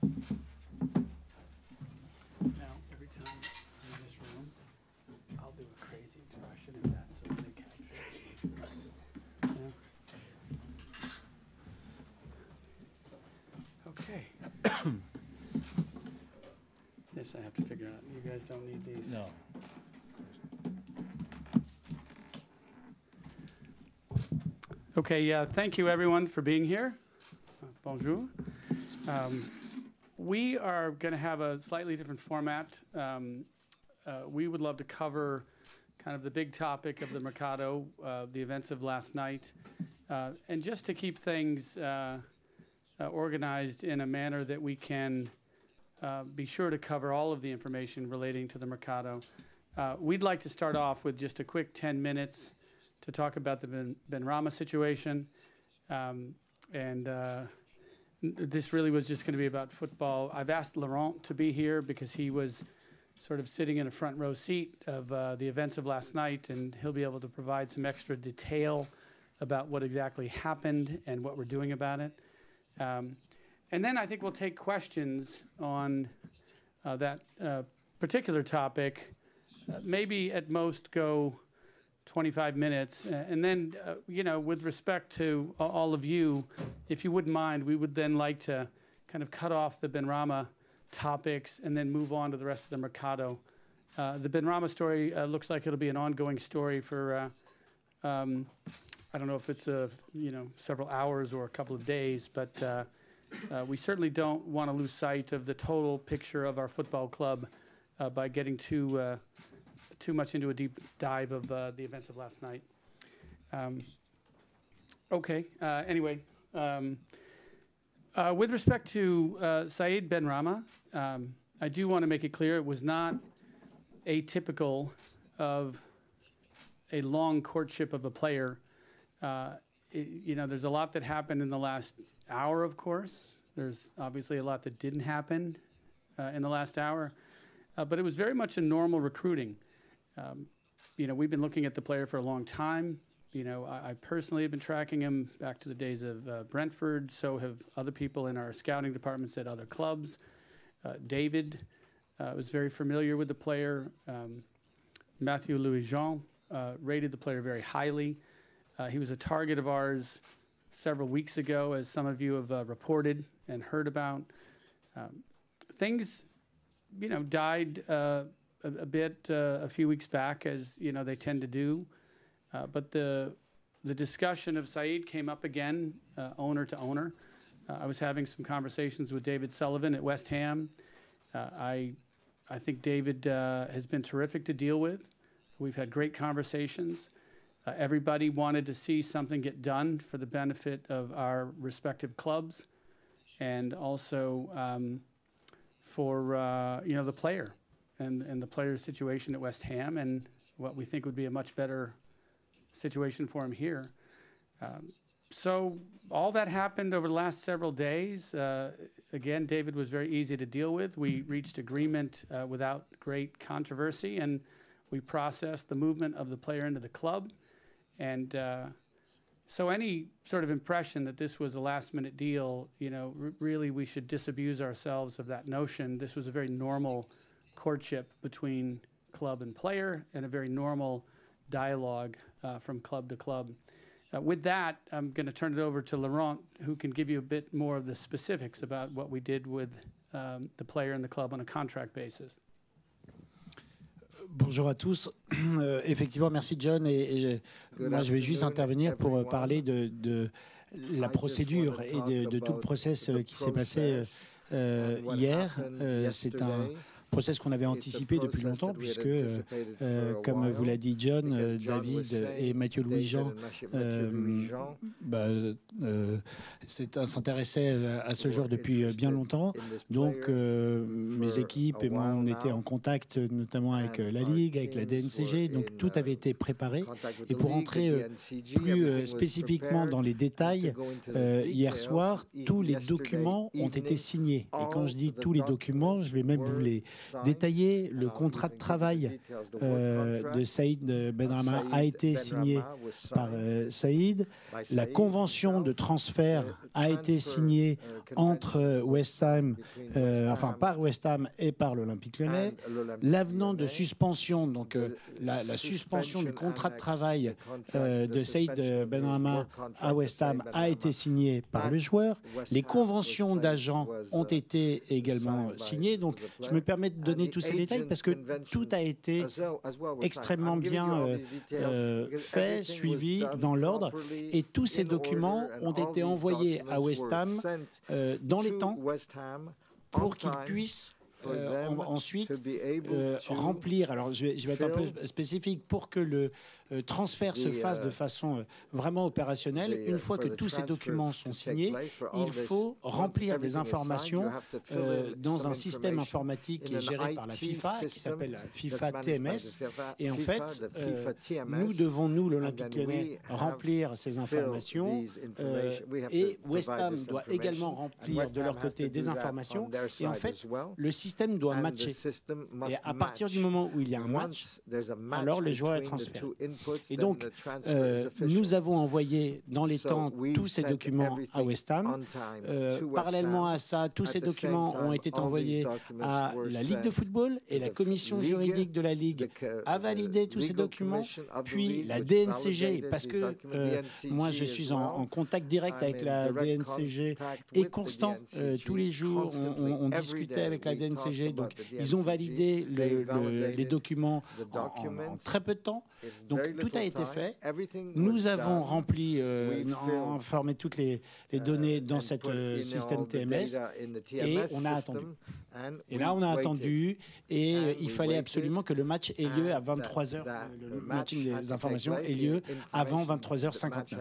Now, every time in this room, I'll do a crazy expression, and that's so they capture it. Yeah. Okay. This I have to figure out. You guys don't need these. No. Okay, yeah, thank you everyone for being here. Bonjour. We are going to have a slightly different format. We would love to cover kind of the big topic of the Mercato, the events of last night, and just to keep things organized in a manner that we can be sure to cover all of the information relating to the Mercato. We'd like to start off with just a quick 10 minutes to talk about the Benrahma situation. This really was just going to be about football. I've asked Laurent to be here because he was sort of sitting in a front row seat of the events of last night, and he'll be able to provide some extra detail about what exactly happened and what we're doing about it. And then I think we'll take questions on that particular topic, maybe at most go 25 minutes. And then, you know, with respect to all of you, if you wouldn't mind, we would then like to kind of cut off the Benrahma topics and then move on to the rest of the Mercato. The Benrahma story looks like it'll be an ongoing story for, I don't know if it's, you know, several hours or a couple of days, but we certainly don't want to lose sight of the total picture of our football club by getting too much into a deep dive of the events of last night. Okay, anyway, with respect to Saïd Benrahma, I do want to make it clear it was not atypical of a long courtship of a player. You know, there's a lot that happened in the last hour, of course. There's obviously a lot that didn't happen in the last hour, but it was very much a normal recruiting. You know, we've been looking at the player for a long time. You know, I personally have been tracking him back to the days of Brentford. So have other people in our scouting departments at other clubs. David was very familiar with the player. Matthew Louis-Jean rated the player very highly. He was a target of ours several weeks ago, as some of you have reported and heard about. Things, you know, died a bit a few weeks back, as you know they tend to do, but the discussion of Saïd came up again, owner to owner. I was having some conversations with David Sullivan at West Ham. I think David has been terrific to deal with. We've had great conversations. Everybody wanted to see something get done for the benefit of our respective clubs, and also for you know, the player. And the player's situation at West Ham, and what we think would be a much better situation for him here. So all that happened over the last several days. Again, David was very easy to deal with. We reached agreement without great controversy, and we processed the movement of the player into the club. And so any sort of impression that this was a last-minute deal, you know, really we should disabuse ourselves of that notion. This was a very normal courtship between club and player, and a very normal dialogue from club to club. With that, I'm going to turn it over to Laurent, who can give you a bit more of the specifics about what we did with the player and the club on a contract basis. Bonjour à tous. Effectivement, merci John. Et moi, je vais juste intervenir pour parler de la procédure et de tout le process qui s'est passé hier. C'est un process qu'on avait anticipé depuis longtemps, puisque, comme vous l'a dit John, David et Mathieu Louis-Jean s'intéressaient à ce genre depuis bien longtemps. Donc, mes équipes et moi, on était en contact notamment avec la Ligue, avec la DNCG, donc tout avait été préparé. Et pour entrer plus spécifiquement dans les détails, hier soir, tous les documents ont été signés. Et quand je dis tous les documents, je vais même vous les détaillé. Le contrat de travail de Saïd Benrahma a été signé par Saïd. La convention de transfert a été signée entre West Ham, par West Ham et par l'Olympique Lyonnais. L'avenant de suspension, donc la suspension du contrat de travail de Saïd Benrahma à West Ham a été signé par le joueur. Les conventions d'agents ont été également signées. Donc, je me permets de donner tous ces détails parce que tout a été extrêmement bien fait, suivi dans l'ordre. Et tous ces documents ont été envoyés à West Ham dans les temps pour qu'ils puissent ensuite remplir. Alors, je vais être un peu spécifique pour que le transfert se fasse de façon vraiment opérationnelle. Une fois que tous ces documents sont signés, il faut remplir des informations dans un système informatique qui est géré par la FIFA, qui s'appelle FIFA TMS. Et en fait, nous, l'Olympique Lyonnais, remplir ces informations et West Ham doit également remplir de leur côté des informations. Et en fait, le système doit matcher. Et à partir du moment où il y a un match, alors le joueur est transféré. Et donc, nous avons envoyé dans les temps tous ces documents à West Ham. Parallèlement à ça, tous ces documents ont été envoyés à la Ligue de football et la commission juridique de la Ligue a validé tous ces documents. Puis la DNCG, parce que moi je suis en contact direct avec la DNCG et constant, tous les jours on discutait avec la DNCG, donc ils ont validé les documents en très peu de temps. Donc tout a été fait. Nous avons rempli, informé toutes les données dans ce système TMS et on a attendu. Et là, on a attendu et il fallait absolument que le match ait lieu à 23h. Le matching des informations ait lieu avant 23h59.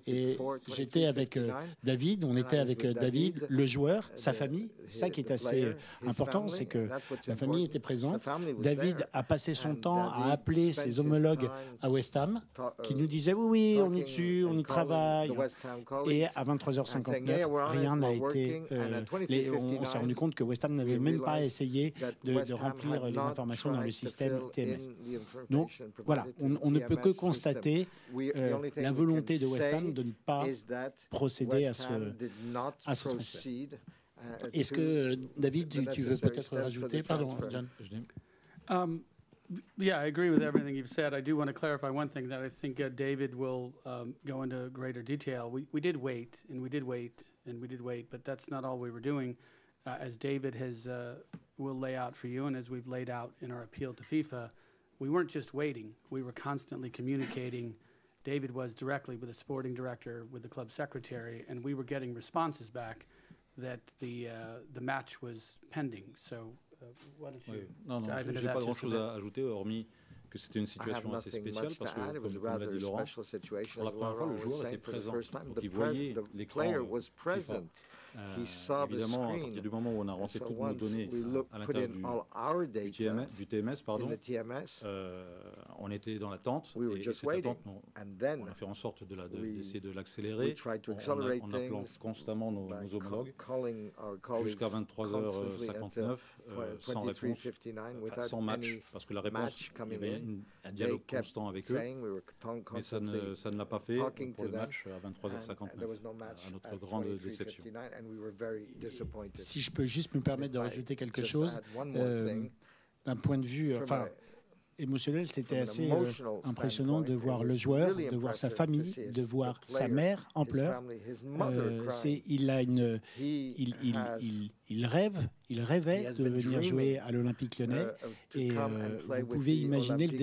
Et j'étais avec David, on était avec David, le joueur, sa famille. C'est ça qui est assez important, c'est que la famille était présente. David a passé son temps à appeler ses homologues à West Ham, qui nous disaient oui, on est dessus, on y travaille. Et à 23h59, rien n'a été... on s'est rendu compte que West Ham n'avait même pas essayé de remplir les informations dans le système TMS. Donc voilà, on ne peut que constater la volonté de West Ham de ne pas procéder à ce transfert. Est-ce que, David, tu veux peut-être rajouter? Pardon, John. Yeah, I agree with everything you've said. I do want to clarify one thing that I think David will go into greater detail. We did wait, and we did wait, and we did wait, but that's not all we were doing. As David will lay out for you, and as we've laid out in our appeal to FIFA, we weren't just waiting. We were constantly communicating. David was directly with the sporting director, with the club secretary, and we were getting responses back that the match was pending. So, why don't you dive into that? Je n'ai pas grand-chose à ajouter, hormis que c'était une situation assez spéciale, parce que, comme l'a dit Laurent, pour la première fois, le joueur était présent. Donc, il voyait l'écran FIFA. Évidemment, à partir du moment où on a rentré toutes nos données à l'intérieur du TMS, on était dans l'attente, et cette attente, on a fait en sorte d'essayer de l'accélérer en appelant constamment nos homologues jusqu'à 23h59 sans réponse, sans match, parce que la réponse, il y avait un dialogue constant avec eux, mais ça ne l'a pas fait pour le match à 23h59, à notre grande déception. Si je peux juste me permettre de rajouter quelque chose, d'un point de vue émotionnel, c'était assez impressionnant de voir le joueur, de voir sa famille, de voir sa mère en pleurs. Il rêvait de venir jouer à l'Olympique Lyonnais et vous pouvez imaginer le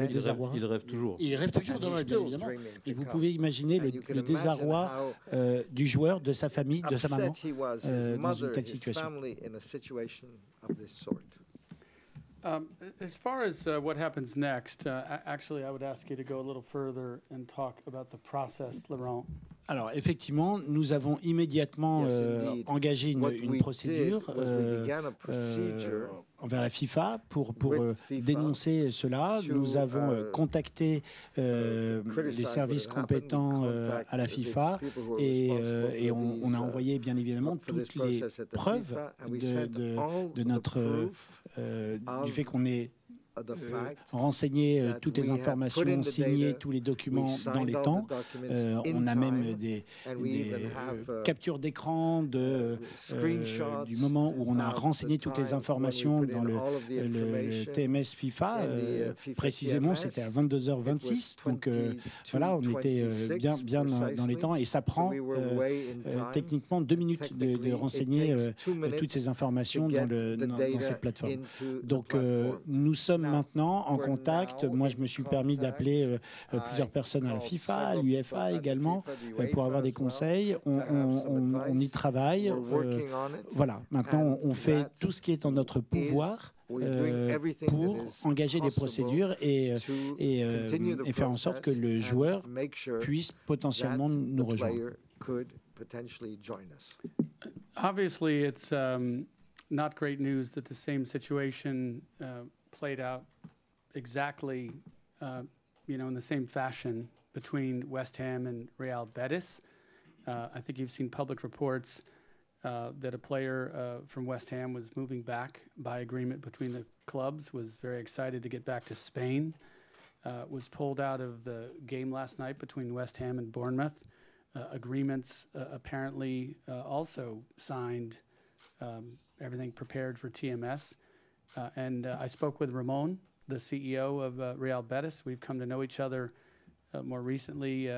désarroi. Il rêve toujours. Il rêve toujours, bien évidemment. Et vous pouvez imaginer le désarroi du joueur, de sa famille, de sa maman dans une telle situation. As far as what happens next, actually, I would ask you to go a little further and talk about the process, Laurent. Alors, effectivement, nous avons immédiatement engagé une procédure envers la FIFA pour dénoncer cela. Nous avons contacté les services compétents à la FIFA et on a envoyé bien évidemment toutes les preuves de notre du fait qu'on est renseigner toutes les informations, signer tous les documents dans les temps. On a même des captures d'écran du moment où on a renseigné toutes les informations dans le TMS FIFA. Précisément, c'était à 22h26. Donc voilà, on était bien dans les temps et ça prend techniquement 2 minutes de renseigner toutes ces informations dans cette plateforme. Donc nous sommes maintenant en contact. Moi, je me suis permis d'appeler plusieurs personnes à la FIFA, à l'UEFA également, pour avoir des conseils. On y travaille. Voilà, maintenant, on fait tout ce qui est en notre pouvoir pour engager des procédures et faire en sorte que le joueur puisse potentiellement nous rejoindre. Obviously, it's not great news that the same situation played out exactly, in the same fashion between West Ham and Real Betis. I think you've seen public reports that a player from West Ham was moving back by agreement between the clubs, was very excited to get back to Spain, was pulled out of the game last night between West Ham and Bournemouth. Agreements apparently also signed, everything prepared for TMS. And I spoke with Ramon, the CEO of Real Betis. We've come to know each other more recently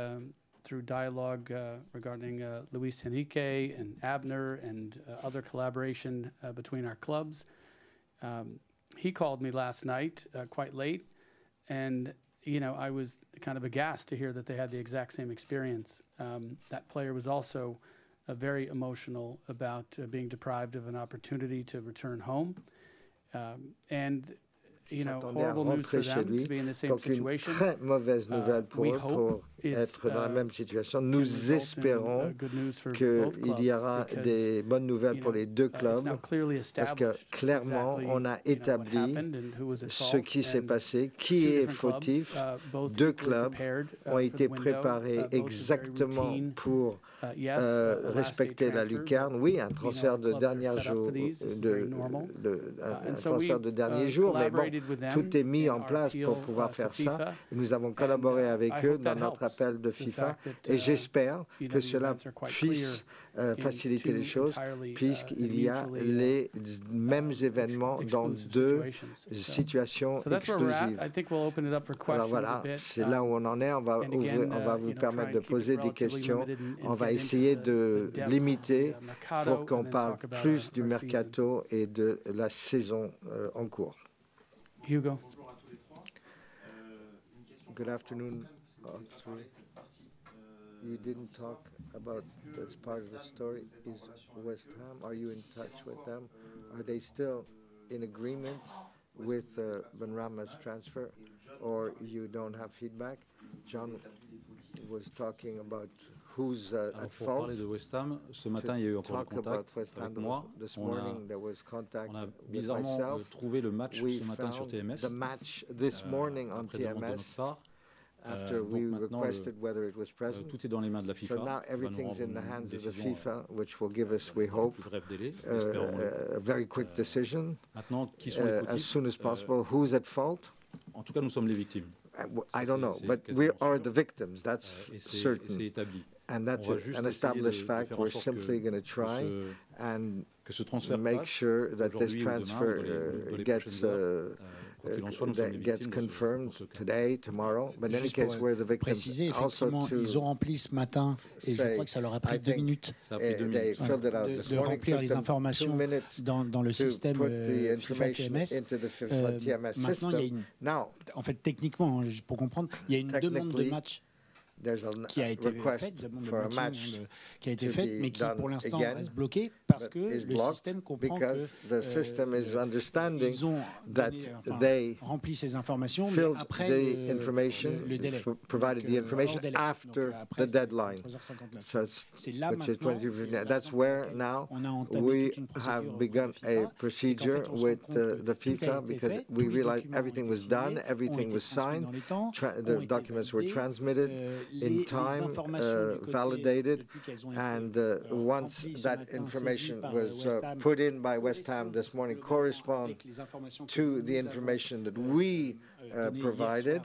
through dialogue regarding Luis Henrique and Abner and other collaboration between our clubs. He called me last night quite late, and I was kind of aghast to hear that they had the exact same experience. That player was also very emotional about being deprived of an opportunity to return home. And horrible news for them to be in the same situation. Très mauvaise nouvelle pour eux pour être dans la même situation. Nous espérons qu'il y aura des bonnes nouvelles pour les deux clubs parce que clairement on a établi ce qui s'est passé, qui est fautif. Deux clubs ont été préparés exactement pour respecter la lucarne. Oui, un transfert de dernier jour, un transfert de dernier jour, mais bon, tout est mis en place pour pouvoir faire ça. Nous avons collaboré avec eux dans notre appel de FIFA et j'espère que cela puisse faciliter les choses puisqu'il y a les mêmes événements dans deux situations exclusives. Alors voilà, c'est là où on en est. On va vous permettre de poser des questions. On va essayer de limiter pour qu'on parle plus du mercato et de la saison en cours. Hugo. Good afternoon. You didn't talk about this part of the story. Is West Ham, are you in touch with them? Are they still in agreement with Benrahma's transfer, or you don't have feedback? John was talking about who's at pour fault. Parler de West Ham, ce matin, il y a eu encore le contact avec moi. On a bizarrement trouvé le match ce matin sur TMS. The match this morning on TMS. After we requested whether it was present. Tout est dans les mains de la FIFA. So now everything's in the hands of the FIFA, which will give us, we hope, a very quick decision as soon as possible. Who's at fault? En tout cas, nous sommes les victimes. I don't know, but we are the victims. That's certain. And that's an established fact. We're simply going to try and make sure that this transfer gets confirmed today, tomorrow. But in any case, we're the victims. Préciser, effectivement, ils ont rempli ce matin, et je crois que ça leur a pris 2 minutes de remplir les informations dans le système FIFA TMS. Maintenant, il y a en fait, techniquement, juste pour comprendre, il y a une demande de match qui a été faite, demande le maintien qui a été faite, mais qui pour l'instant reste bloquée parce que le système comprend qu'ils ont rempli ces informations, mais après le délai. Provided the information after the deadline. C'est là maintenant. That's where now we have begun a procedure with the FIFA because we realized everything was done, everything was signed, the documents were transmitted in time, validated, and once that information was put in by West Ham this morning correspond to the information that we provided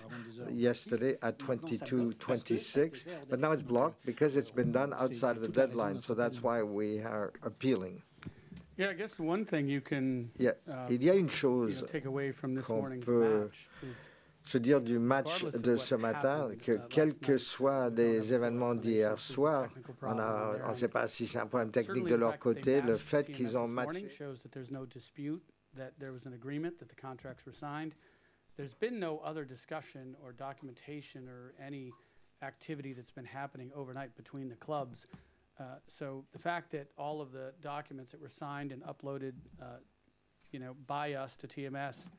yesterday at 22:26, but now it's blocked because it's been done outside of the deadline, so that's why we are appealing. Yeah, I guess one thing you can il y a une chose take away from this qu'on morning's peut match is se dire du match de ce matin, que quels que soient les événements d'hier soir, on ne sait pas si c'est un problème technique de leur côté, le fait qu'ils ont matché. Shows that there's no dispute, that there was an agreement, that the contracts were signed. There's been no other discussion or documentation or any activity that's been happening overnight between the clubs. So the fact that all of the documents that were signed and uploaded, by us to TMS,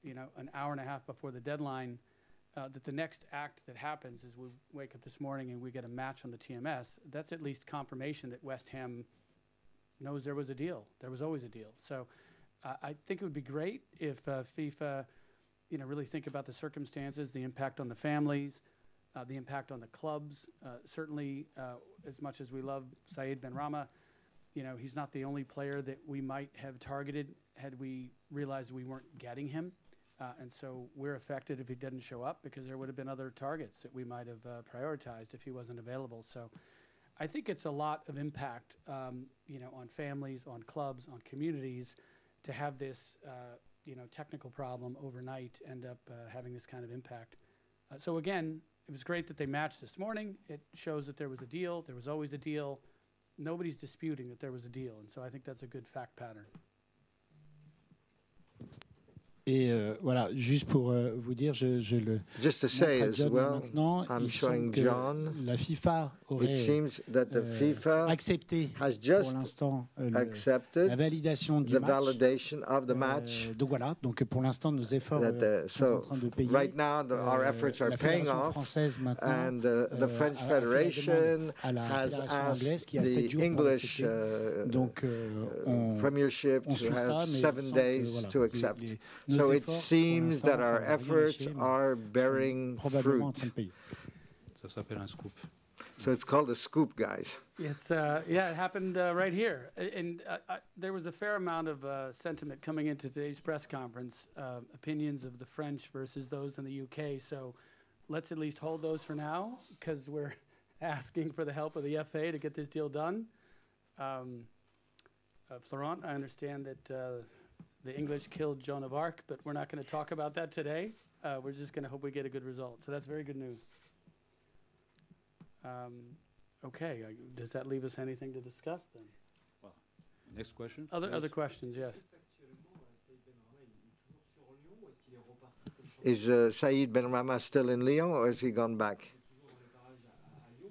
an hour and a half before the deadline, that the next act that happens is we wake up this morning and we get a match on the TMS, that's at least confirmation that West Ham knows there was a deal. There was always a deal. So I think it would be great if FIFA, really think about the circumstances, the impact on the families, the impact on the clubs. Certainly, as much as we love Saïd Benrahma, he's not the only player that we might have targeted had we realized we weren't getting him. And so we're affected if he didn't show up because there would have been other targets that we might have prioritized if he wasn't available. So I think it's a lot of impact, on families, on clubs, on communities to have this, technical problem overnight end up having this kind of impact. So again, it was great that they matched this morning. It shows that there was a deal. There was always a deal. Nobody's disputing that there was a deal. And so I think that's a good fact pattern. Et voilà, juste pour vous dire, je le just to say as well, maintenant, I'm showing John. La FIFA aurait accepté has just pour l'instant la validation du validation of the match. Donc voilà, donc pour l'instant nos efforts sont en train de payer. Right now, our efforts are paying off, and the French Federation has asked the English Premiership to have 7 days to accept. So it seems that our efforts are bearing fruit. Ça s'appelle un scoop. So it's called a scoop, guys. It's it happened right here, and there was a fair amount of sentiment coming into today's press conference, opinions of the French versus those in the UK. So let's at least hold those for now, because we're asking for the help of the FA to get this deal done. Laurent, I understand that the English killed Joan of Arc, but we're not going to talk about that today. We're just going to hope we get a good result. So that's very good news. Okay, does that leave us anything to discuss then? Well, next question. Other questions, yes. Is Saïd Benrahma still in Lyon, or has he gone back?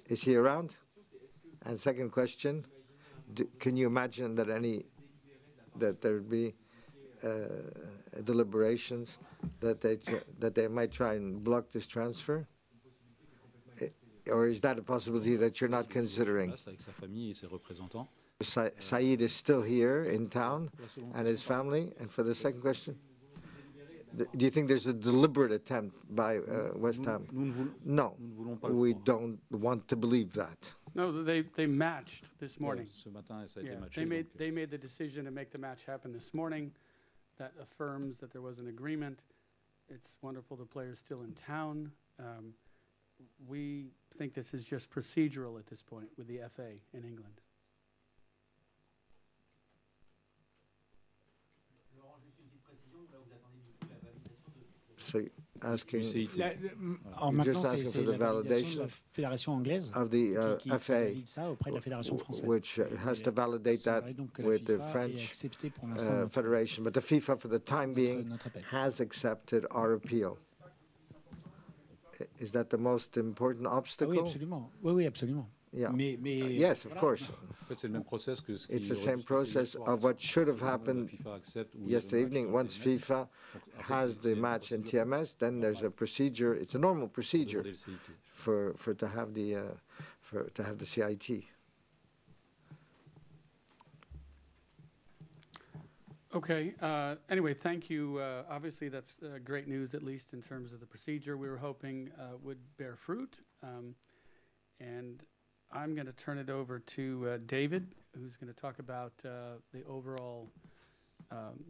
Is he around? And second question, can you imagine that there would be deliberations that they might try and block this transfer? Or is that a possibility that you're not considering? Saïd is still here in town and his family. And for the second question, do you think there's a deliberate attempt by West Ham? No, we don't want to believe that. No, they matched this morning. They made the decision to make the match happen this morning. That affirms that there was an agreement. It's wonderful the player's still in town. We think this is just procedural at this point with the FA in England. So asking, maintenant c'est la validation de la fédération anglaise qui valide ça auprès de la fédération française. Which has to validate that with the French Federation, but the FIFA, for the time being, has accepted our appeal. Is that the most important obstacle? Oui, absolument. Oui, absolument. Yeah. Yes, of course. It's the same process of what should have happened yesterday evening. Once FIFA has the match in TMS, then there's a procedure. It's a normal procedure to have the CIT. Okay. Anyway, thank you. Obviously, that's great news, at least in terms of the procedure we were hoping would bear fruit. And I'm going to turn it over to David, who's going to talk about the overall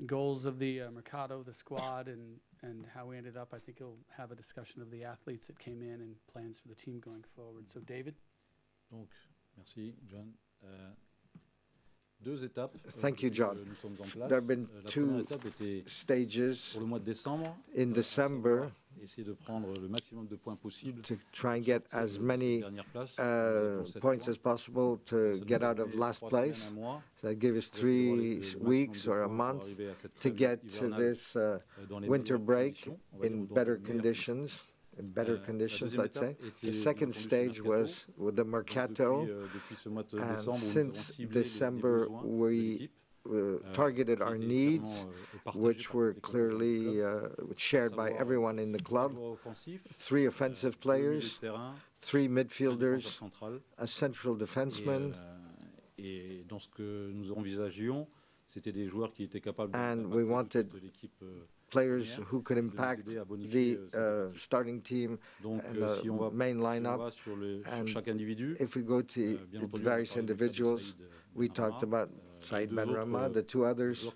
goals of the Mercato, the squad, and how we ended up. I think he'll have a discussion of the athletes that came in and plans for the team going forward. So, David. Donc, merci, John. Thank you, John. There have been two stages in December to try and get as many points as possible to get out of last place. So that gave us 3 weeks or a month to get to this winter break in better conditions. Let's say. The second stage was with the Mercato, and since December we targeted our needs, which were clearly shared by everyone in the club. 3 offensive players, 3 midfielders, a central defenseman, and we wanted players who could impact the starting team and the main lineup. And if we go to the various individuals, we talked about Saïd Benrahma, the 2 others,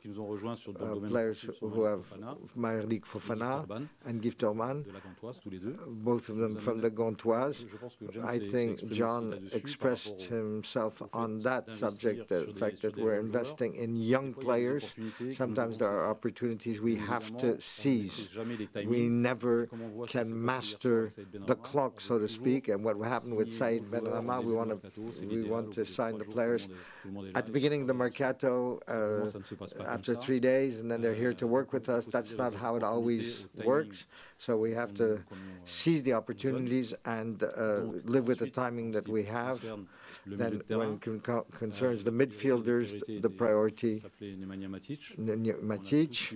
players who have Malik Fofana and Guy Torman, both of them from the Gantoise. I think John expressed himself on that subject, the fact that we're investing in young players. Sometimes there are opportunities we have to seize. We never can master the clock, so to speak, and what happened with Saïd Benrahma, we want to sign the players at the beginning of the Mercato after 3 days, and then they're here to work with us. That's not how it always works. So we have to seize the opportunities and live with the timing that we have. Then when it concerns the midfielders, the priority, Matic,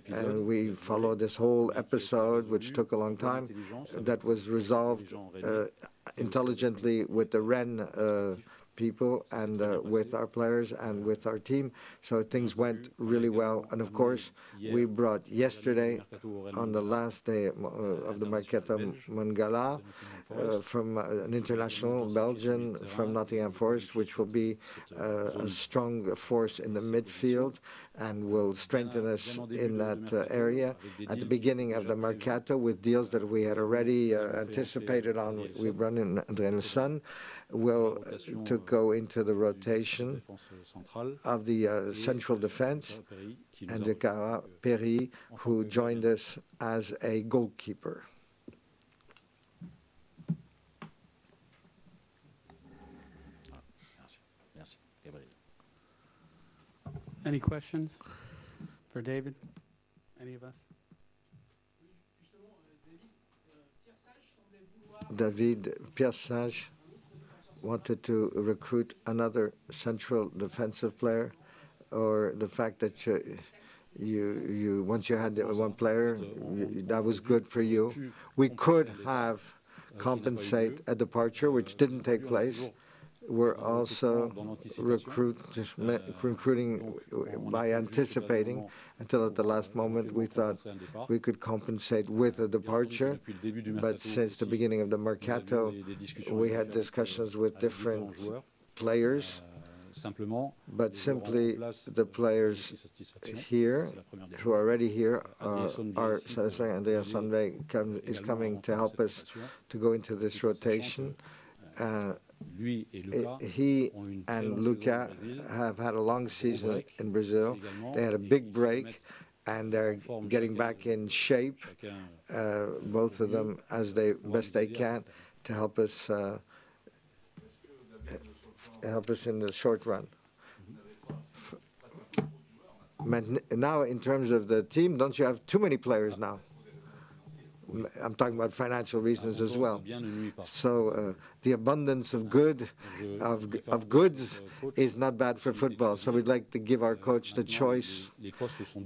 and we followed this whole episode, which took a long time, that was resolved intelligently with the Rennes people and with our players and with our team. So things went really well. And of course, we brought yesterday, on the last day of the Mercato, Mangala from an international Belgian from Nottingham Forest, which will be a strong force in the midfield and will strengthen us in that area. At the beginning of the Mercato, with deals that we had already anticipated on, we run in the Sun, to go into the rotation of the central defense, and de Cara Perry, who joined us as a goalkeeper. Any questions for David? Any of us? David Pierre-Sage wanted to recruit another central defensive player, or the fact that you once you had one player, that was good for you. We could have compensate a departure, which didn't take place. We're also recruiting by anticipating until at the last moment we thought we could compensate with a departure. But since the beginning of the Mercato, we had discussions with different players. But simply the players here, who are already here, are satisfying. Andreas Sandberg is coming to help us to go into this rotation. He and Luca have had a long season in Brazil. They had a big break, and they're getting back in shape, both of them as best they can, to help us in the short run. Now, in terms of the team, don't you have too many players now? I'm talking about financial reasons as well. So the abundance of goods is not bad for football. So we'd like to give our coach the choice.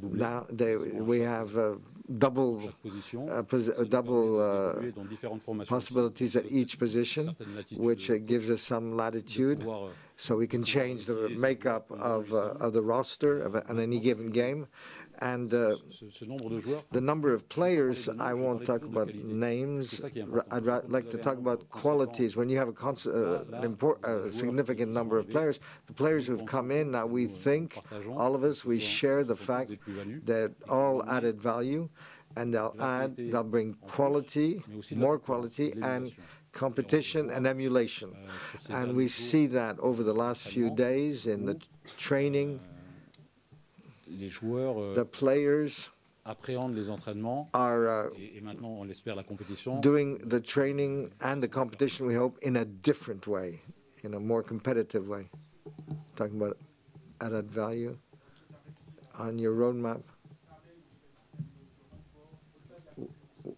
Now we have double possibilities at each position, which gives us some latitude, so we can change the makeup of the roster on any given game. And the number of players, I won't talk about names. I'd like to talk about qualities. When you have a significant number of players, the players who've come in, now we think, all of us, we share the fact that all added value, and they'll bring quality, more quality, and competition and emulation. And we see that over the last few days in the training. The players are doing the training and the competition, we hope, in a different way, in a more competitive way. Talking about added value on your roadmap.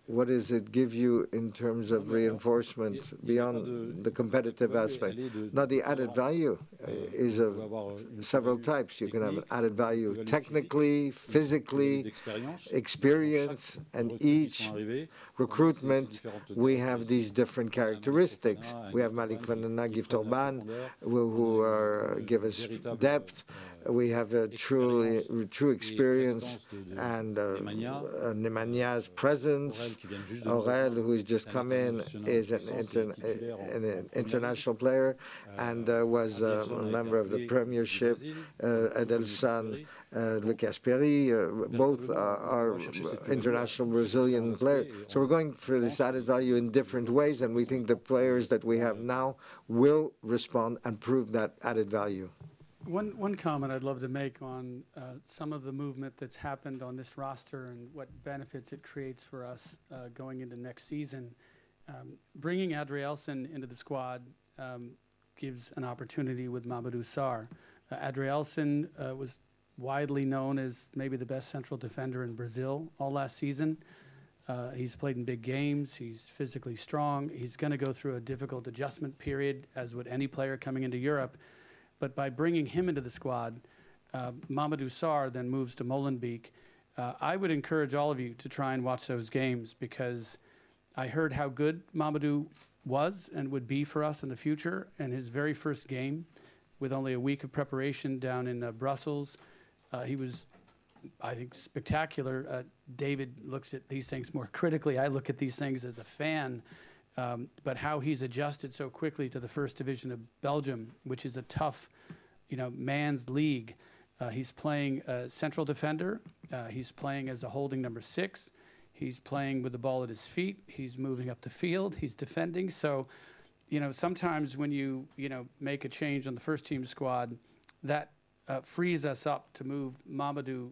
What does it give you in terms of reinforcement beyond the competitive aspect? Now, the added value is of several types. You can have an added value technically, physically, experience, and each recruitment, we have these different characteristics. We have Malik Vanana, Gift Orban, who give us depth. We have a true experience and Nemania's presence. Aurel, who has just come in, is an international player and was a member of the Premiership. Adelson, Lucas Perry, both are international Brazilian players. So we're going for this added value in different ways, and we think the players that we have now will respond and prove that added value. One comment I'd love to make on some of the movement that's happened on this roster and what benefits it creates for us going into next season. Bringing Adrielson into the squad gives an opportunity with Mamadou Sarr. Adrielson was widely known as maybe the best central defender in Brazil all last season. He's played in big games. He's physically strong. He's going to go through a difficult adjustment period, as would any player coming into Europe. But by bringing him into the squad, Mamadou Sarr then moves to Molenbeek. I would encourage all of you to try and watch those games, because I heard how good Mamadou was and would be for us in the future. And his very first game, with only a week of preparation down in Brussels, he was, I think, spectacular. David looks at these things more critically. I look at these things as a fan. But how he's adjusted so quickly to the first division of Belgium, which is a tough, man's league. He's playing a central defender. He's playing as a holding number 6. He's playing with the ball at his feet. He's moving up the field. He's defending. So, sometimes when you, make a change on the first team squad, that frees us up to move Mamadou,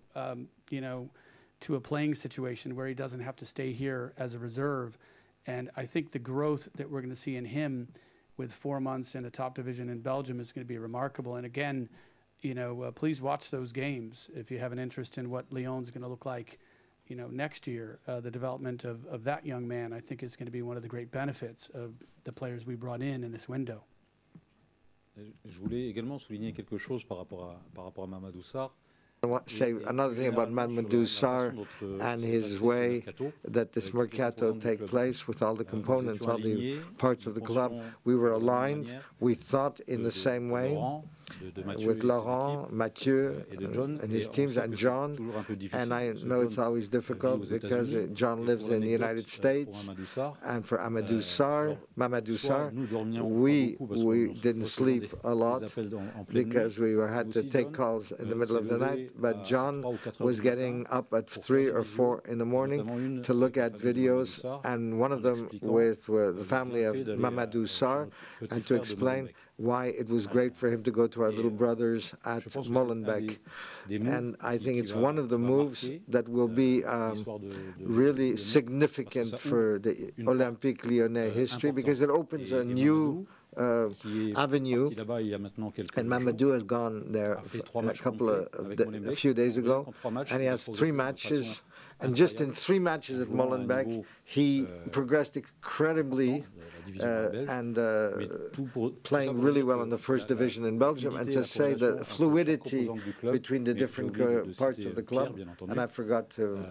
to a playing situation where he doesn't have to stay here as a reserve. And I think the growth that we're going to see in him with 4 months in a top division in Belgium is going to be remarkable. And again, please watch those games if you have an interest in what Lyon's going to look like, next year. The development of that young man, I think, is going to be one of the great benefits of the players we brought in this window. Je voulais également souligner quelque chose par rapport à Mamadou Sarr. I want to say another thing about Mamadou Sarr and his way that this mercato take place with all the components, all the parts of the club. We were aligned. We thought in the same way with Laurent, Mathieu, and his teams, and John. And I know it's always difficult because John lives in the United States. And for Mamadou Sarr, we didn't sleep a lot because we had to take calls in the middle of the night. But John was getting up at 3 or 4 in the morning to look at videos, and one of them with the family of Mamadou Sarr, and to explain why it was great for him to go to our little brothers at Molenbeek. And I think it's one of the moves that will be really significant for the Olympique Lyonnais history, because it opens a new avenue, and Mamadou has gone there a few days ago, and he has 3 matches And just in 3 matches at Molenbeek, he progressed incredibly and playing really well in the first division in Belgium. And to say the fluidity between the different parts of the club, and I forgot to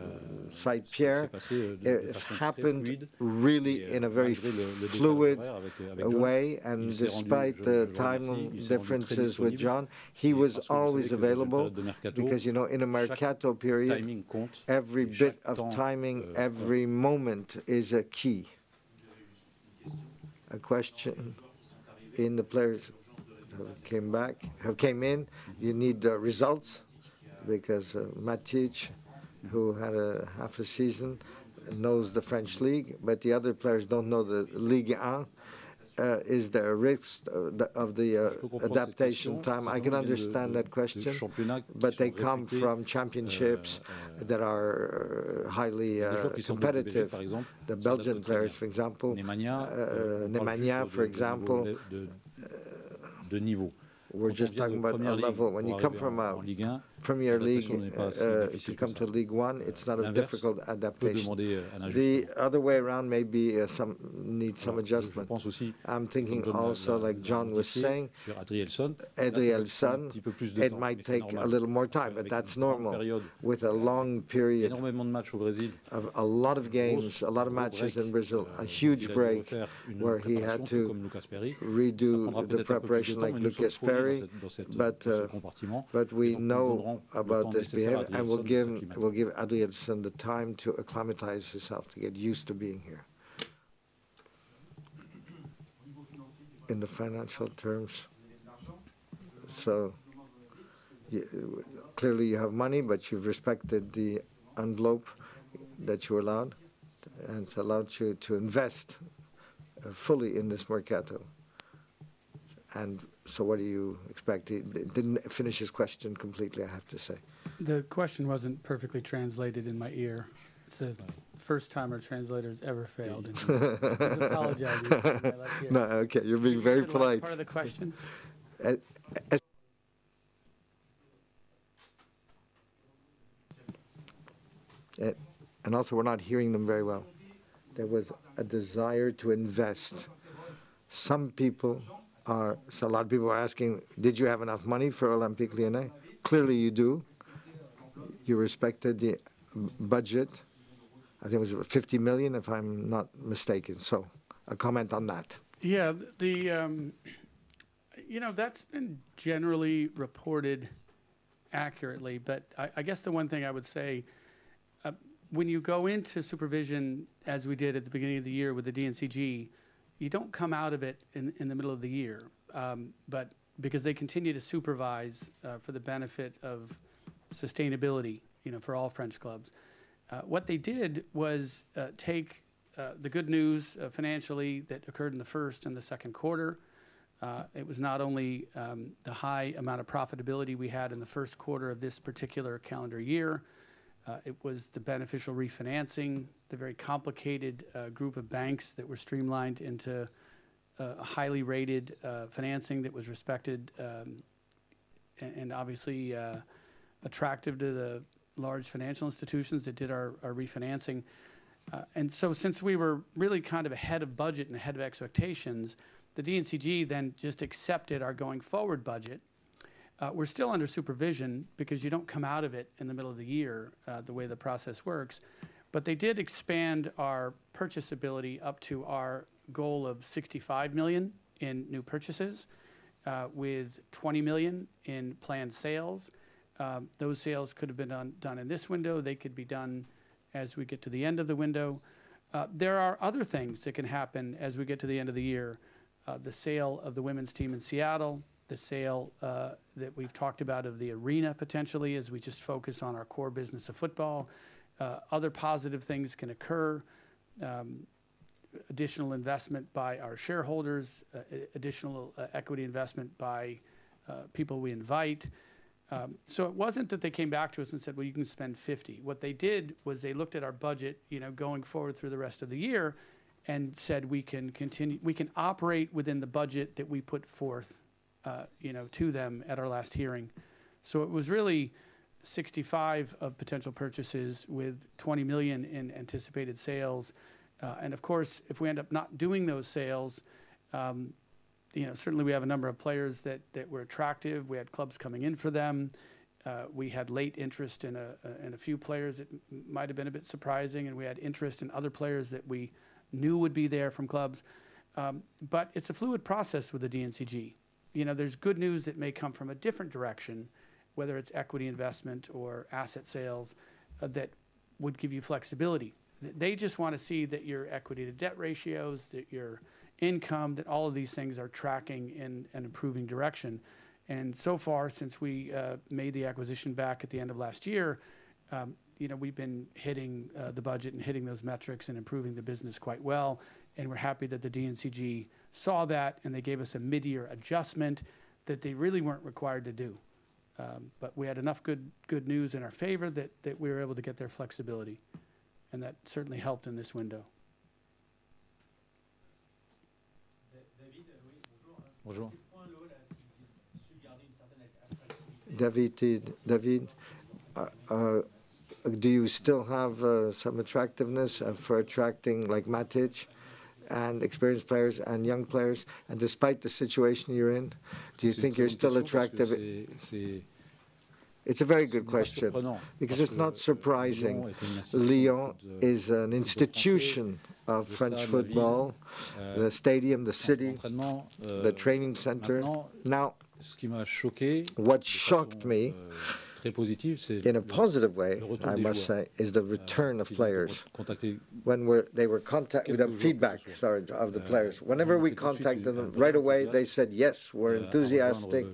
cite Pierre, it happened really in a very fluid way. And despite the time differences with John, he was always available because, you know, in a Mercato period, every bit of timing, every moment is a key. A question in the players who came in, you need results because Matic, who had half a season, knows the French league, but the other players don't know the Ligue 1. Is there a risk of the adaptation time? I can understand that question, but they come from championships that are highly competitive. The Belgian players, for example, Nemanja, for example, we're just talking about a level. When you come from a Premier League to come to League One, it's not a difficult adaptation. The other way around maybe needs some adjustment. I'm thinking also, like John was saying, Adrielson, it might take a little more time, but that's normal. With a long period of a lot of games, a lot of matches in Brazil, a huge break where he had to redo the preparation like Lucas Perry, but we know about this behavior, and we'll give Adrielson the time to acclimatize himself, to get used to being here. In the financial terms, so clearly you have money, but you've respected the envelope that you allowed, and it's allowed you to invest fully in this mercato. And so what do you expect? He didn't finish his question completely, I have to say. The question wasn't perfectly translated in my ear. It's the first time our translator's ever failed. I was apologizing to my left ear. No, okay, you're being very polite. Part of the question? And also, we're not hearing them very well. There was a desire to invest. Some people so a lot of people are asking, did you have enough money for Olympique Lyonnais? Clearly you do. You respected the budget. I think it was 50 million, if I'm not mistaken. So a comment on that. Yeah, you know, that's been generally reported accurately, but I guess the one thing I would say, when you go into supervision, as we did at the beginning of the year with the DNCG, you don't come out of it in the middle of the year, but because they continue to supervise for the benefit of sustainability, you know, for all French clubs. What they did was take the good news financially that occurred in the first and the second quarter. It was not only the high amount of profitability we had in the first quarter of this particular calendar year, it was the beneficial refinancing, the very complicated group of banks that were streamlined into a highly rated financing that was respected and obviously attractive to the large financial institutions that did our refinancing. And so since we were really kind of ahead of budget and ahead of expectations, the DNCG then just accepted our going forward budget. We're still under supervision because you don't come out of it in the middle of the year the way the process works. But they did expand our purchase ability up to our goal of 65 million in new purchases with 20 million in planned sales. Those sales could have been done in this window. They could be done as we get to the end of the window. There are other things that can happen as we get to the end of the year. The sale of the women's team in Seattle, the sale that we've talked about of the arena potentially as we just focus on our core business of football. Other positive things can occur. Additional investment by our shareholders, additional equity investment by people we invite. So it wasn't that they came back to us and said, well, you can spend 50. What they did was they looked at our budget, you know, going forward through the rest of the year and said we can continue, we can operate within the budget that we put forth you know, to them at our last hearing. So it was really 65 of potential purchases with 20 million in anticipated sales. And of course, if we end up not doing those sales, certainly we have a number of players that were attractive. We had clubs coming in for them. We had late interest in a few players that might have been a bit surprising, and we had interest in other players that we knew would be there from clubs. But it's a fluid process with the DNCG. There's good news that may come from a different direction, whether it's equity investment or asset sales, that would give you flexibility. They just want to see that your equity to debt ratios, that your income, that all of these things are tracking in an improving direction. And so far, since we made the acquisition back at the end of last year, we've been hitting the budget and hitting those metrics and improving the business quite well. And we're happy that the DNCG saw that, and they gave us a mid-year adjustment that they really weren't required to do. But we had enough good news in our favor that we were able to get their flexibility. And that certainly helped in this window. Bonjour. David, do you still have some attractiveness for attracting like Matic and experienced players and young players? And despite the situation you're in, do you think you're still attractive? It's a very good question, because it's not surprising. Lyon is an institution of French football, the stadium, the city, the training center. Now, what shocked me, in a positive way, I must say, is the return of players. When they were contacted, the feedback, of the players. Whenever we contacted them, right away they said, yes, we're enthusiastic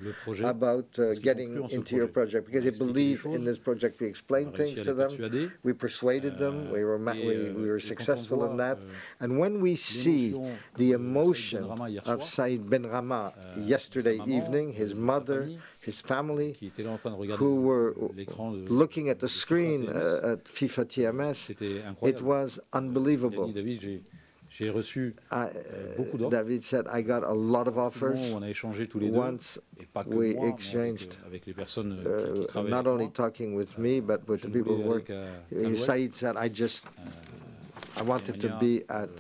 about getting into your project, because they believe in this project. We explained things to them, we persuaded them, we were successful in that. And when we see the emotion of Saïd Benrahma yesterday evening, his mother, his family, who were looking at the screen at FIFA TMS, it was unbelievable. David said, I got a lot of offers. Once we exchanged, not only talking with me, but with the people who work. Saïd said, I wanted to be at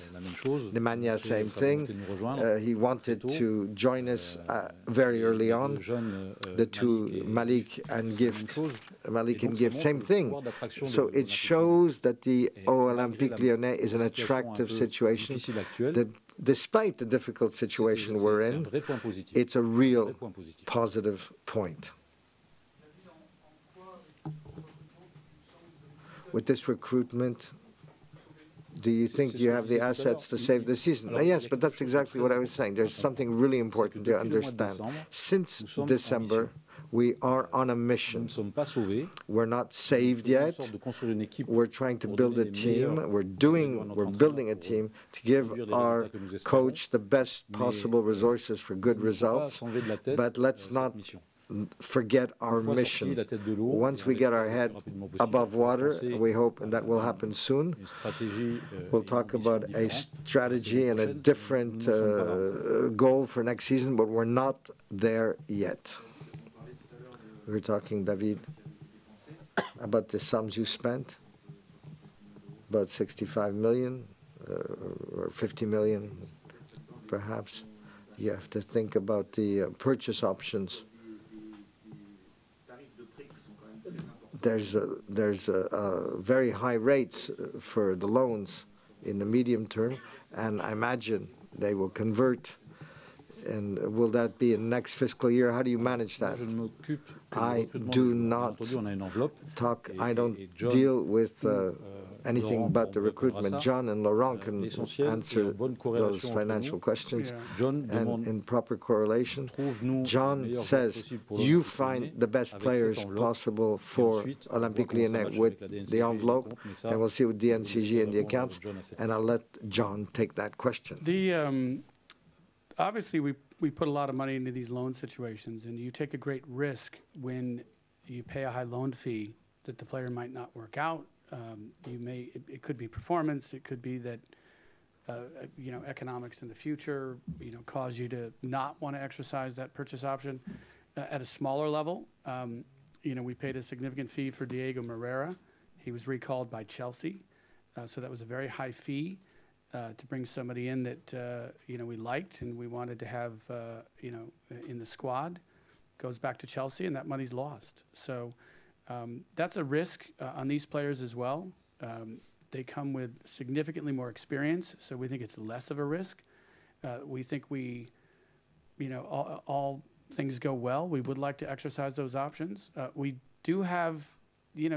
Nemanja, same thing. He wanted to join us very early on. The two, Malik and Gift, same thing. So it shows that the Olympique Lyonnais is an attractive situation. Despite the difficult situation we're in, it's a real positive point. With this recruitment, do you think you have the assets to save the season? Yes, but that's exactly what I was saying. There's something really important to understand. Since December, we are on a mission. We're not saved yet. We're trying to build a team. We're building a team to give our coach the best possible resources for good results. But let's not forget our mission. Once we get our head above water, we hope, and that will happen soon, we'll talk about a strategy and a different goal for next season, but we're not there yet. We were talking, David, about the sums you spent, about 65 million or 50 million, perhaps. You have to think about the purchase options. There's very high rates for the loans in the medium term, and I imagine they will convert. And will that be in next fiscal year? How do you manage that? I do not talk, I don't deal with anything but the recruitment. John and Laurent can answer those financial questions. And in proper correlation, John says, you find the best players possible for Olympique Lyonnais with the envelope, and we'll see with the DNCG and the accounts, and I'll let John take that question. Obviously, we put a lot of money into these loan situations, and you take a great risk when you pay a high loan fee that the player might not work out. It could be performance. It could be that economics in the future cause you to not want to exercise that purchase option. At a smaller level, we paid a significant fee for Diego Moreira. He was recalled by Chelsea, so that was a very high fee to bring somebody in that we liked and we wanted to have in the squad. Goes back to Chelsea, and that money's lost. So that's a risk on these players as well. They come with significantly more experience, so we think it's less of a risk. We think all things go well, we would like to exercise those options. We do have,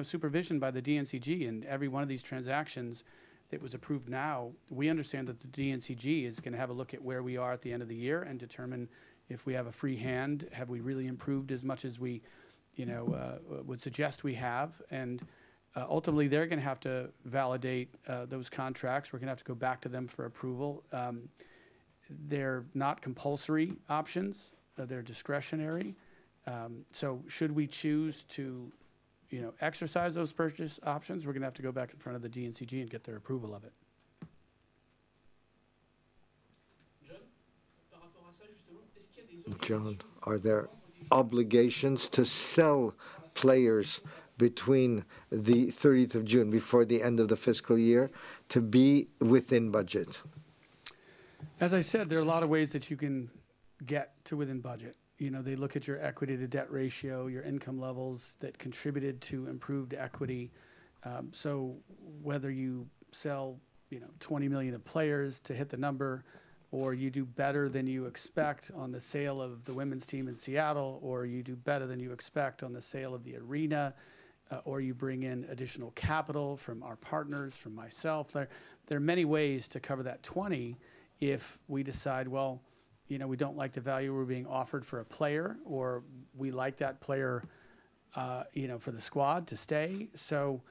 supervision by the DNCG, and every one of these transactions that was approved now, we understand that the DNCG is going to have a look at where we are at the end of the year and determine if we have a free hand, have we really improved as much as we, would suggest we have, and ultimately they're going to have to validate those contracts. We're going to have to go back to them for approval. They're not compulsory options. They're discretionary. So should we choose to, exercise those purchase options, we're going to have to go back in front of the DNCG and get their approval of it. John, are there obligations to sell players between the 30th of June, before the end of the fiscal year, to be within budget? As I said, there are a lot of ways that you can get to within budget. They look at your equity to debt ratio, your income levels that contributed to improved equity. So whether you sell, 20 million of players to hit the number, or you do better than you expect on the sale of the women's team in Seattle, or you do better than you expect on the sale of the arena, or you bring in additional capital from our partners, from myself. There are many ways to cover that 20 if we decide, well, we don't like the value we're being offered for a player, or we like that player, for the squad to stay. So,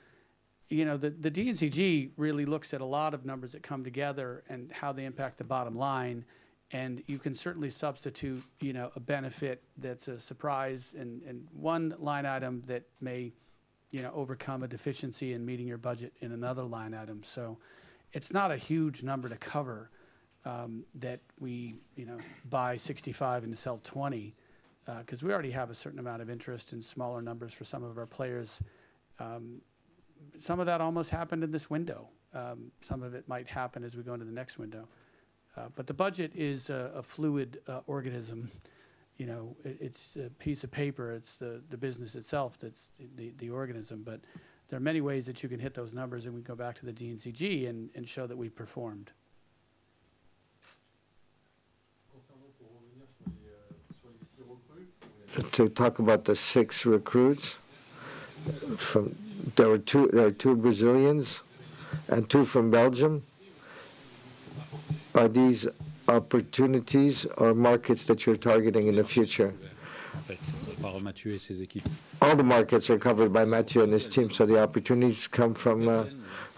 the DNCG really looks at a lot of numbers that come together and how they impact the bottom line. And you can certainly substitute, a benefit that's a surprise and one line item that may, overcome a deficiency in meeting your budget in another line item. So it's not a huge number to cover. That we, buy 65 and sell 20, because we already have a certain amount of interest in smaller numbers for some of our players. Some of that almost happened in this window. Some of it might happen as we go into the next window. But the budget is a fluid organism. It's a piece of paper. It's the business itself that's the organism. But there are many ways that you can hit those numbers, and we go back to the DNCG and show that we performed. To talk about the 6 recruits, there are two Brazilians and 2 from Belgium. Are these opportunities or markets that you're targeting in the future? All the markets are covered by Mathieu and his team, so the opportunities come from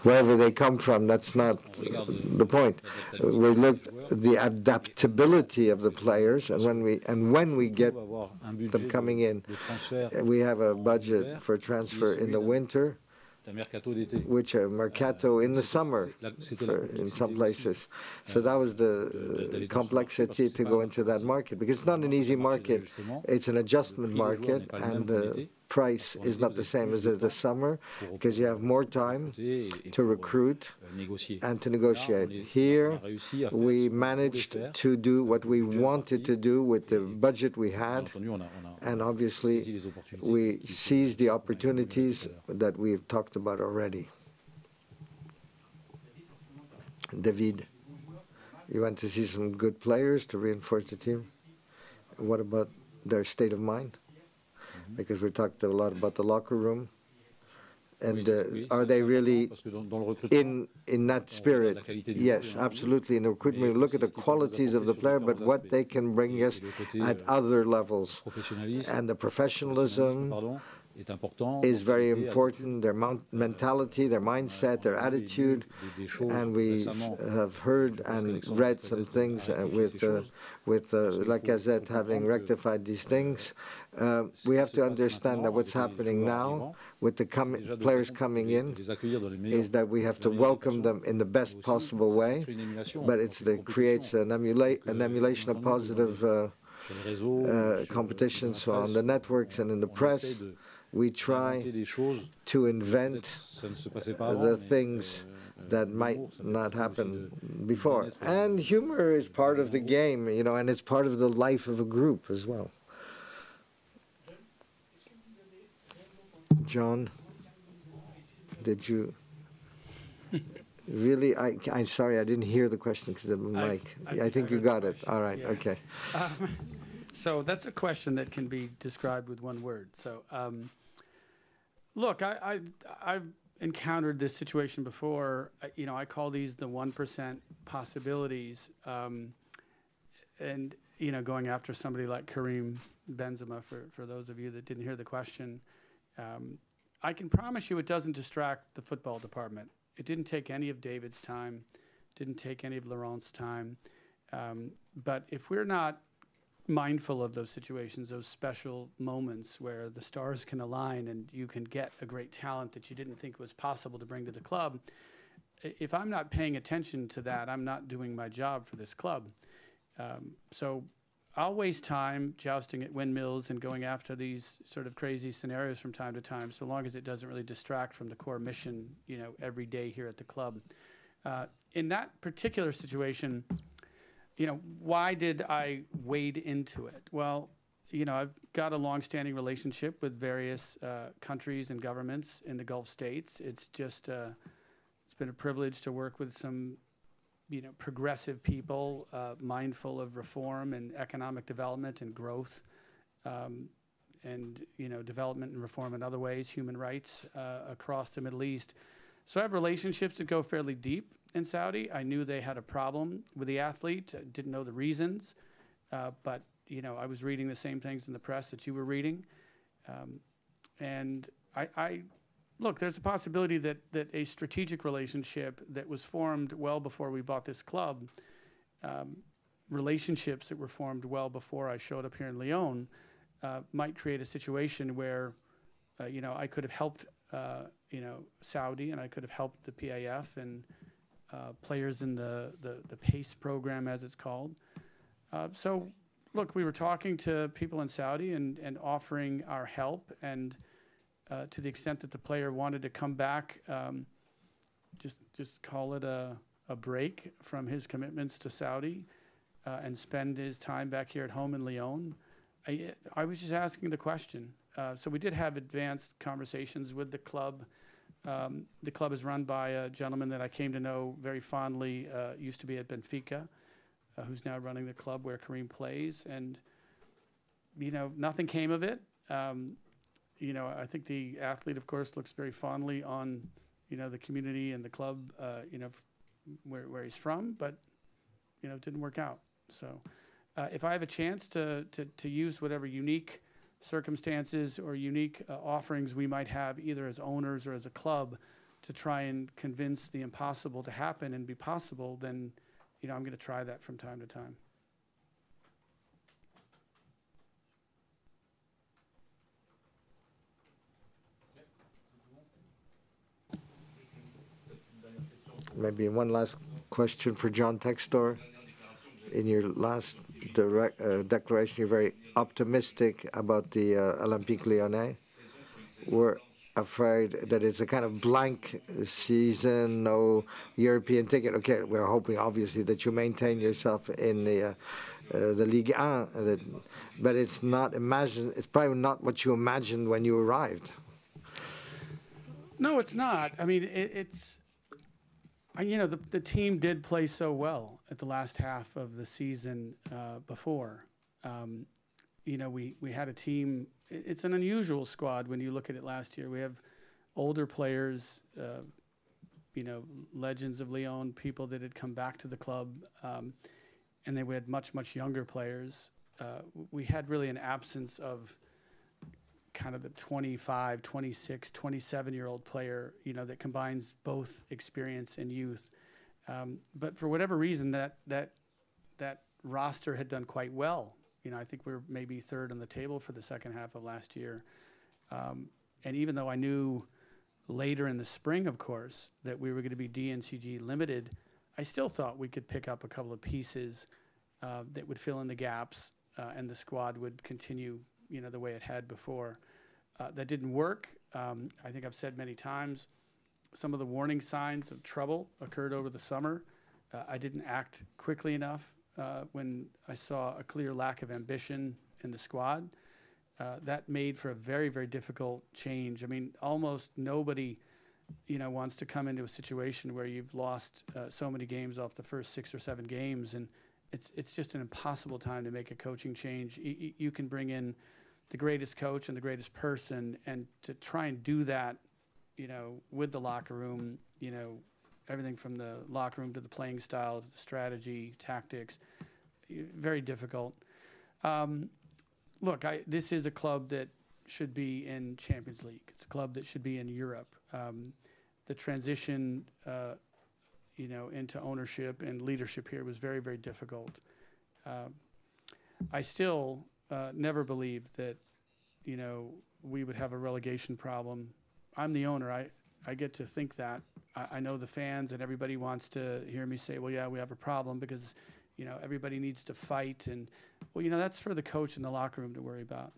wherever they come from. That's not the point. We looked at the adaptability of the players, and when we get them coming in, we have a budget for transfer in the winter, which are mercato in the summer in some places. So that was the complexity to go into that market, because it's not an easy market. It's an adjustment market, and the price is not the same as the summer, because you have more time to recruit and to negotiate. Here, we managed to do what we wanted to do with the budget we had, and obviously we seized the opportunities that we've talked about already. David, you want to see some good players to reinforce the team? What about their state of mind? Because we talked a lot about the locker room, and are they really in that spirit? Yes, absolutely. In the recruitment, we look at the qualities of the player, but what they can bring us at other levels. And the professionalism is very important, their mentality, their mindset, their attitude, and we have heard and read some things with Lacazette having rectified these things. We have to understand that what's happening now with the players coming in is that we have to welcome them in the best possible way, but it creates an emulation of positive competition. So on the networks and in the press, we try to invent the things that might not happen before. And humor is part of the game, you know, and it's part of the life of a group as well. John, did you really? I'm sorry, I didn't hear the question because of the mic. I think you got it. All right, yeah. Okay. So that's a question that can be described with one word. So, look, I've encountered this situation before. You know, I call these the 1% possibilities. And, you know, going after somebody like Karim Benzema, for those of you that didn't hear the question, I can promise you it doesn't distract the football department. It didn't take any of David's time, didn't take any of Laurent's time. But if we're not mindful of those situations, those special moments where the stars can align and you can get a great talent that you didn't think was possible to bring to the club, if I'm not paying attention to that, I'm not doing my job for this club. So I'll waste time jousting at windmills and going after these sort of crazy scenarios from time to time, so long as it doesn't really distract from the core mission, you know, every day here at the club. In that particular situation, you know, why did I wade into it? Well, you know, I've got a long-standing relationship with various countries and governments in the Gulf states. It's just, it's been a privilege to work with some, you know, progressive people, mindful of reform and economic development and growth, and, you know, development and reform in other ways, human rights across the Middle East. So I have relationships that go fairly deep in Saudi. I knew they had a problem with the athlete. I didn't know the reasons, but, you know, I was reading the same things in the press that you were reading. And look, there's a possibility that a strategic relationship that was formed well before we bought this club, relationships that were formed well before I showed up here in Lyon, might create a situation where, you know, I could have helped, you know, Saudi, and I could have helped the PAF and players in the PACE program, as it's called. So, look, we were talking to people in Saudi and offering our help, and to the extent that the player wanted to come back, just call it a break from his commitments to Saudi and spend his time back here at home in Lyon. I was just asking the question. So we did have advanced conversations with the club. The club is run by a gentleman that I came to know very fondly, used to be at Benfica, who's now running the club where Karim plays. And, you know, nothing came of it. You know, I think the athlete, of course, looks very fondly on, you know, the community and the club, you know, where he's from, but, you know, it didn't work out. So if I have a chance to use whatever unique circumstances or unique offerings we might have, either as owners or as a club, to try and convince the impossible to happen and be possible, then, you know, I'm going to try that from time to time. Maybe one last question for John Textor. In your last declaration, you're very optimistic about the Olympique Lyonnais. We're afraid that it's a kind of blank season, no European ticket. Okay, we're hoping, obviously, that you maintain yourself in the Ligue 1, but it's not imagined. It's probably not what you imagined when you arrived. No, it's not. I mean, it's. You know, the team did play so well at the last half of the season before. You know, we had a team. It's an unusual squad when you look at it last year. We have older players, you know, legends of Lyon, people that had come back to the club, and then we had much younger players. We had really an absence of kind of the 25, 26, 27-year-old player, you know, that combines both experience and youth. But for whatever reason, that roster had done quite well. You know, I think we were maybe third on the table for the second half of last year. And even though I knew later in the spring, of course, that we were going to be DNCG limited, I still thought we could pick up a couple of pieces that would fill in the gaps, and the squad would continue, you know, the way it had before. That didn't work. I think I've said many times, some of the warning signs of trouble occurred over the summer. I didn't act quickly enough when I saw a clear lack of ambition in the squad. That made for a very, very difficult change. I mean, almost nobody, wants to come into a situation where you've lost so many games off the first 6 or 7 games, and it's just an impossible time to make a coaching change. You can bring in the greatest coach and the greatest person, and to try and do that, with the locker room, everything from the locker room to the playing style to the strategy, tactics, very difficult. Look, this is a club that should be in Champions League. It's a club that should be in Europe. The transition, into ownership and leadership here was very, very difficult. I still never believed that, we would have a relegation problem. I'm the owner. I get to think that. I know the fans and everybody wants to hear me say, well, yeah, we have a problem because, everybody needs to fight. And, well, that's for the coach and the locker room to worry about.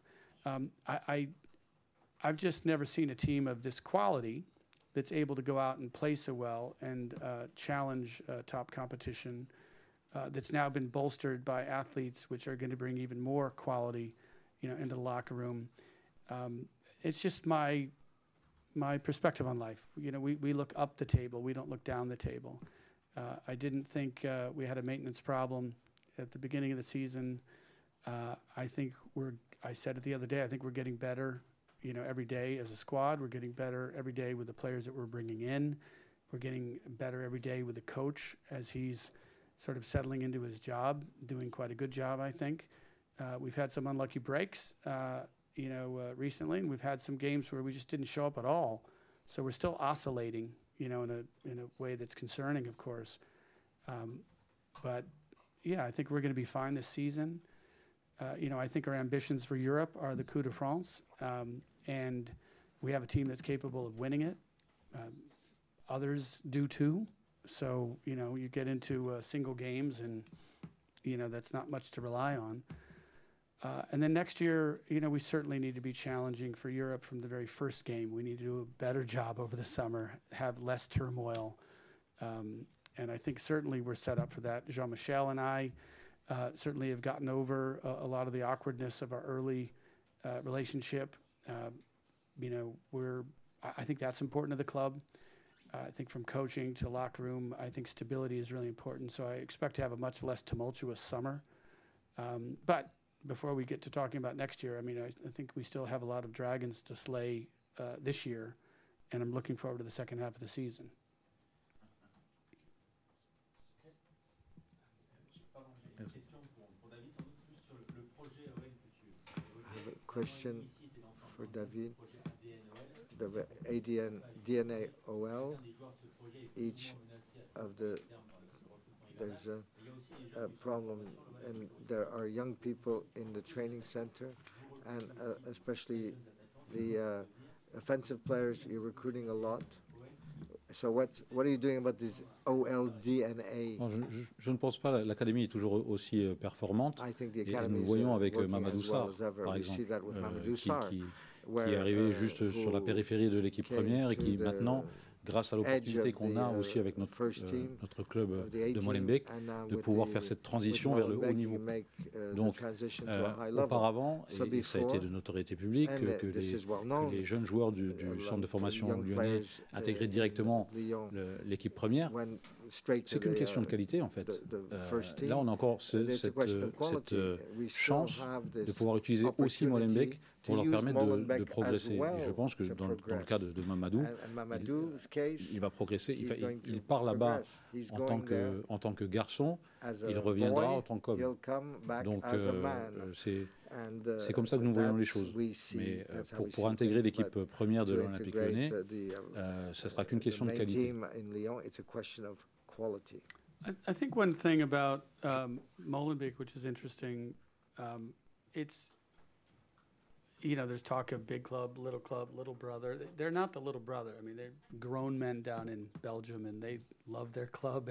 I've just never seen a team of this quality that's able to go out and play so well and challenge top competition that's now been bolstered by athletes which are going to bring even more quality, into the locker room. It's just my perspective on life. We look up the table. We don't look down the table. I didn't think we had a maintenance problem at the beginning of the season. I said it the other day, I think we're getting better, every day as a squad. We're getting better every day with the players that we're bringing in. We're getting better every day with the coach as he's sort of settling into his job, doing quite a good job, I think. We've had some unlucky breaks, recently, and we've had some games where we just didn't show up at all. So we're still oscillating, in a way that's concerning, of course. But yeah, I think we're going to be fine this season. I think our ambitions for Europe are the coup de France, and we have a team that's capable of winning it. Others do too. So, you get into single games and, that's not much to rely on. And then next year, we certainly need to be challenging for Europe from the very first game. We need to do a better job over the summer, have less turmoil. And I think certainly we're set up for that. Jean-Michel and I certainly have gotten over a lot of the awkwardness of our early relationship. I think that's important to the club. I think from coaching to locker room, I think stability is really important. So I expect to have a much less tumultuous summer. But before we get to talking about next year, I think we still have a lot of dragons to slay this year, and I'm looking forward to the second half of the season. I have a question for David. The ADN, DNA, OL, each of there's a problem, and there are young people in the training center, and especially the offensive players, you're recruiting a lot. So what are you doing about this OLDNA? Je ne pense pas. L'académie est toujours aussi performante. Et nous voyons avec Mamadou Sarr, par exemple, qui est arrivé juste sur la périphérie de l'équipe première et qui maintenant, grâce à l'opportunité qu'on a aussi avec notre club de Molenbeek, de pouvoir faire cette transition vers le haut niveau. Donc, auparavant, et ça a été de notoriété publique, que les jeunes joueurs du centre de formation lyonnais intégraient directement l'équipe première, c'est qu'une question de qualité, en fait. Là, on a encore cette chance de pouvoir utiliser aussi Molenbeek pour leur permettre de progresser. Et je pense que dans le cas de Mamadou, il va progresser. Il part là-bas en tant que garçon, il reviendra en tant qu'homme. Donc c'est comme ça que nous voyons les choses. Mais pour intégrer l'équipe première de l'Olympique Lyonnais, ça ne sera qu'une question de qualité. I think one thing about Molenbeek, which is interesting, it's, there's talk of big club, little brother. They're not the little brother. I mean, they're grown men down in Belgium, and they love their club,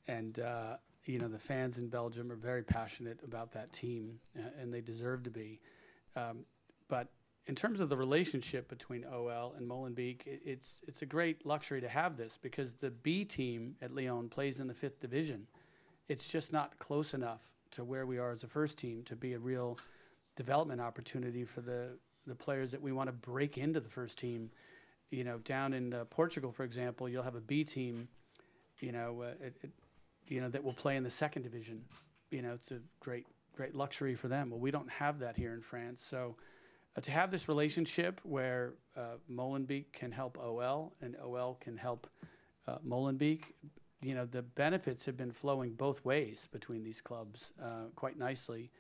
and the fans in Belgium are very passionate about that team, and they deserve to be. But in terms of the relationship between OL and Molenbeek, it's a great luxury to have this because the B team at Lyon plays in the 5th division. It's just not close enough to where we are as a first team to be a real development opportunity for the players that we want to break into the first team. You know, down in Portugal, for example, you'll have a B team, that will play in the 2nd division. You know, it's a great luxury for them. Well, we don't have that here in France. So to have this relationship where Molenbeek can help OL and OL can help Molenbeek, the benefits have been flowing both ways between these clubs quite nicely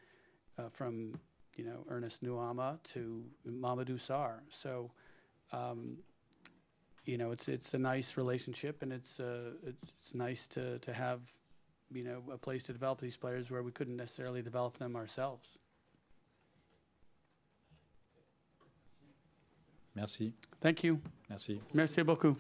from, Ernest Nuama to Mamadou Sarr. So, it's a nice relationship, and it's nice to have, a place to develop these players where we couldn't necessarily develop them ourselves. Merci. Thank you. Merci. Merci beaucoup.